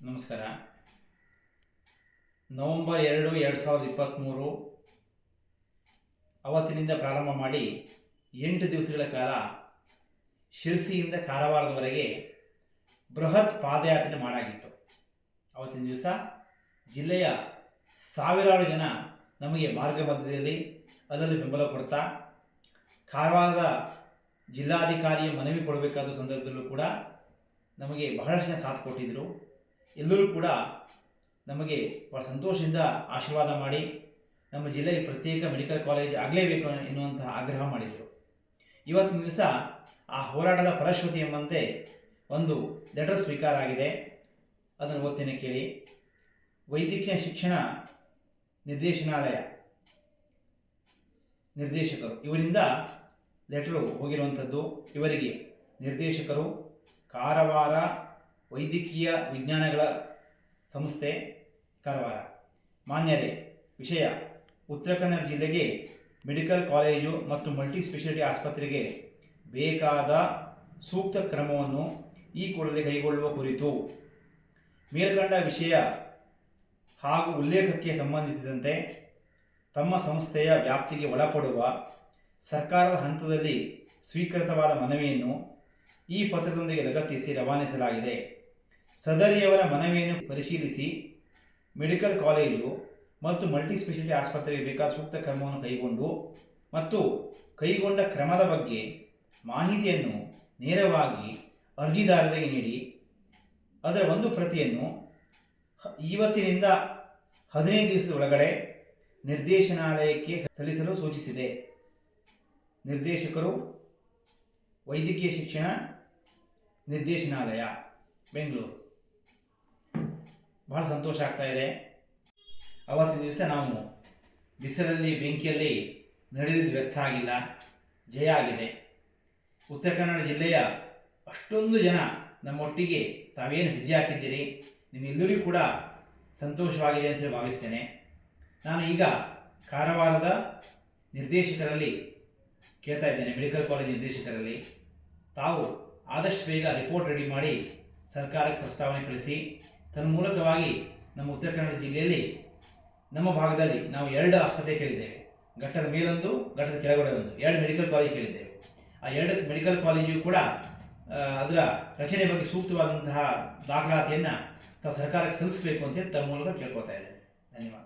ನಮಸ್ಕಾರ. ನವೆಂಬರ್ 2, 2023 ಅವತ್ತಿನಿಂದ ಪ್ರಾರಂಭ ಮಾಡಿ 8 ದಿವಸಗಳ ಕಾಲ ಶಿರಸಿಯಿಂದ ಕಾರವಾರದವರೆಗೆ ಬೃಹತ್ ಪಾದಯಾತ್ರೆ ಮಾಡಾಗಿತ್ತು. ಅವತ್ತಿನ ದಿವಸ ಜಿಲ್ಲೆಯ ಸಾವಿರಾರು ಜನ ನಮಗೆ ಮಾರ್ಗ ಮಧ್ಯದಲ್ಲಿ ಅದರಲ್ಲಿ ಬೆಂಬಲ ಕೊಡ್ತಾ ಕಾರವಾರದ ಜಿಲ್ಲಾಧಿಕಾರಿಯ ಮನವಿ ಕೊಡಬೇಕಾದ ಸಂದರ್ಭದಲ್ಲೂ ಕೂಡ ನಮಗೆ ಬಹಳಷ್ಟು ಜನ ಸಾಥ್ ಕೊಟ್ಟಿದ್ದರು. ಎಲ್ಲರೂ ಕೂಡ ನಮಗೆ ಬಹಳ ಸಂತೋಷದಿಂದ ಆಶೀರ್ವಾದ ಮಾಡಿ ನಮ್ಮ ಜಿಲ್ಲೆಗೆ ಪ್ರತ್ಯೇಕ ಮೆಡಿಕಲ್ ಕಾಲೇಜ್ ಆಗಲೇಬೇಕು ಎನ್ನುವಂತಹ ಆಗ್ರಹ ಮಾಡಿದರು. ಇವತ್ತಿನ ದಿವಸ ಆ ಹೋರಾಟದ ಫಲಶ್ರುತಿ ಎಂಬಂತೆ ಒಂದು ಲೆಟರ್ ಸ್ವೀಕಾರ ಆಗಿದೆ. ಅದನ್ನು ಓದ್ತೇನೆ ಕೇಳಿ. ವೈದ್ಯಕೀಯ ಶಿಕ್ಷಣ ನಿರ್ದೇಶನಾಲಯ ನಿರ್ದೇಶಕರು ಇವರಿಂದ ಲೆಟರು ಹೋಗಿರುವಂಥದ್ದು. ಇವರಿಗೆ ನಿರ್ದೇಶಕರು ಕಾರವಾರ ವೈದ್ಯಕೀಯ ವಿಜ್ಞಾನಗಳ ಸಂಸ್ಥೆ ಕಾರವಾರ. ಮಾನ್ಯರೇ, ವಿಷಯ: ಉತ್ತರ ಕನ್ನಡ ಜಿಲ್ಲೆಗೆ ಮೆಡಿಕಲ್ ಕಾಲೇಜು ಮತ್ತು ಮಲ್ಟಿ ಸ್ಪೆಷಾಲಿಟಿ ಆಸ್ಪತ್ರೆಗೆ ಬೇಕಾದ ಸೂಕ್ತ ಕ್ರಮವನ್ನು ಈ ಕೂಡಲೇ ಕೈಗೊಳ್ಳುವ ಕುರಿತು ಮೇಲ್ಕಂಡ ವಿಷಯ ಹಾಗೂ ಉಲ್ಲೇಖಕ್ಕೆ ಸಂಬಂಧಿಸಿದಂತೆ ತಮ್ಮ ಸಂಸ್ಥೆಯ ವ್ಯಾಪ್ತಿಗೆ ಒಳಪಡುವ ಸರ್ಕಾರದ ಹಂತದಲ್ಲಿ ಸ್ವೀಕೃತವಾದ ಮನವಿಯನ್ನು ಈ ಪತ್ರದೊಂದಿಗೆ ಲಗತ್ತಿಸಿ ರವಾನಿಸಲಾಗಿದೆ. ಸದರಿಯವರ ಮನವಿಯನ್ನು ಪರಿಶೀಲಿಸಿ ಮೆಡಿಕಲ್ ಕಾಲೇಜು ಮತ್ತು ಮಲ್ಟಿ ಸ್ಪೆಷಾಲಿಟಿ ಆಸ್ಪತ್ರೆಗೆ ಬೇಕಾದ ಸೂಕ್ತ ಕ್ರಮವನ್ನು ಕೈಗೊಂಡು ಮತ್ತು ಕೈಗೊಂಡ ಕ್ರಮದ ಬಗ್ಗೆ ಮಾಹಿತಿಯನ್ನು ನೇರವಾಗಿ ಅರ್ಜಿದಾರರಿಗೆ ನೀಡಿ ಅದರ ಒಂದು ಪ್ರತಿಯನ್ನು ಇವತ್ತಿನಿಂದ 15 ದಿವಸದ ಒಳಗಡೆ ನಿರ್ದೇಶನಾಲಯಕ್ಕೆ ಸಲ್ಲಿಸಲು ಸೂಚಿಸಿದೆ. ನಿರ್ದೇಶಕರು ವೈದ್ಯಕೀಯ ಶಿಕ್ಷಣ ನಿರ್ದೇಶನಾಲಯ, ಬೆಂಗಳೂರು. ಬಹಳ ಸಂತೋಷ ಆಗ್ತಾ ಇದೆ. ಅವತ್ತಿನ ದಿವಸ ನಾವು ಬಿಸಿಲಲ್ಲಿ ಬೆಂಕಿಯಲ್ಲಿ ನಡೆದಿದ್ದು ವ್ಯರ್ಥ ಆಗಿಲ್ಲ, ಜಯ ಆಗಿದೆ. ಉತ್ತರ ಕನ್ನಡ ಜಿಲ್ಲೆಯ ಅಷ್ಟೊಂದು ಜನ ನಮ್ಮೊಟ್ಟಿಗೆ ತಾವೇನು ಹೆಜ್ಜೆ ಹಾಕಿದ್ದೀರಿ, ನಿಮ್ಮೆಲ್ಲರಿಗೂ ಕೂಡ ಸಂತೋಷವಾಗಿದೆ ಅಂತ ಹೇಳಿ ಭಾವಿಸ್ತೇನೆ. ನಾನು ಈಗ ಕಾರವಾರದ ನಿರ್ದೇಶಕರಲ್ಲಿ ಕೇಳ್ತಾ ಇದ್ದೇನೆ, ಮೆಡಿಕಲ್ ಕಾಲೇಜ್ ನಿರ್ದೇಶಕರಲ್ಲಿ, ತಾವು ಆದಷ್ಟು ಬೇಗ ರಿಪೋರ್ಟ್ ರೆಡಿ ಮಾಡಿ ಸರ್ಕಾರಕ್ಕೆ ಪ್ರಸ್ತಾವನೆ ಕಳಿಸಿ. ತನ್ಮೂಲಕವಾಗಿ ನಮ್ಮ ಉತ್ತರ ಕನ್ನಡ ಜಿಲ್ಲೆಯಲ್ಲಿ ನಮ್ಮ ಭಾಗದಲ್ಲಿ ನಾವು 2 ಆಸ್ಪತ್ರೆ ಕೇಳಿದ್ದೇವೆ. ಘಟ್ಟದ ಮೇಲೊಂದು, ಘಟ್ಟದ ಕೆಳಗಡೆ ಒಂದು, 2 ಮೆಡಿಕಲ್ ಕಾಲೇಜ್ ಕೇಳಿದ್ದೇವೆ. ಆ 2 ಮೆಡಿಕಲ್ ಕಾಲೇಜು ಕೂಡ ಅದರ ರಚನೆ ಬಗ್ಗೆ ಸೂಕ್ತವಾದಂತಹ ದಾಖಲಾತಿಯನ್ನು ತಾವು ಸರ್ಕಾರಕ್ಕೆ ಸಲ್ಲಿಸಬೇಕು ಅಂತೇಳಿ ತಮ್ಮ ಮೂಲಕ ಕೇಳ್ಕೊತಾ ಇದ್ದೇನೆ. ಧನ್ಯವಾದ.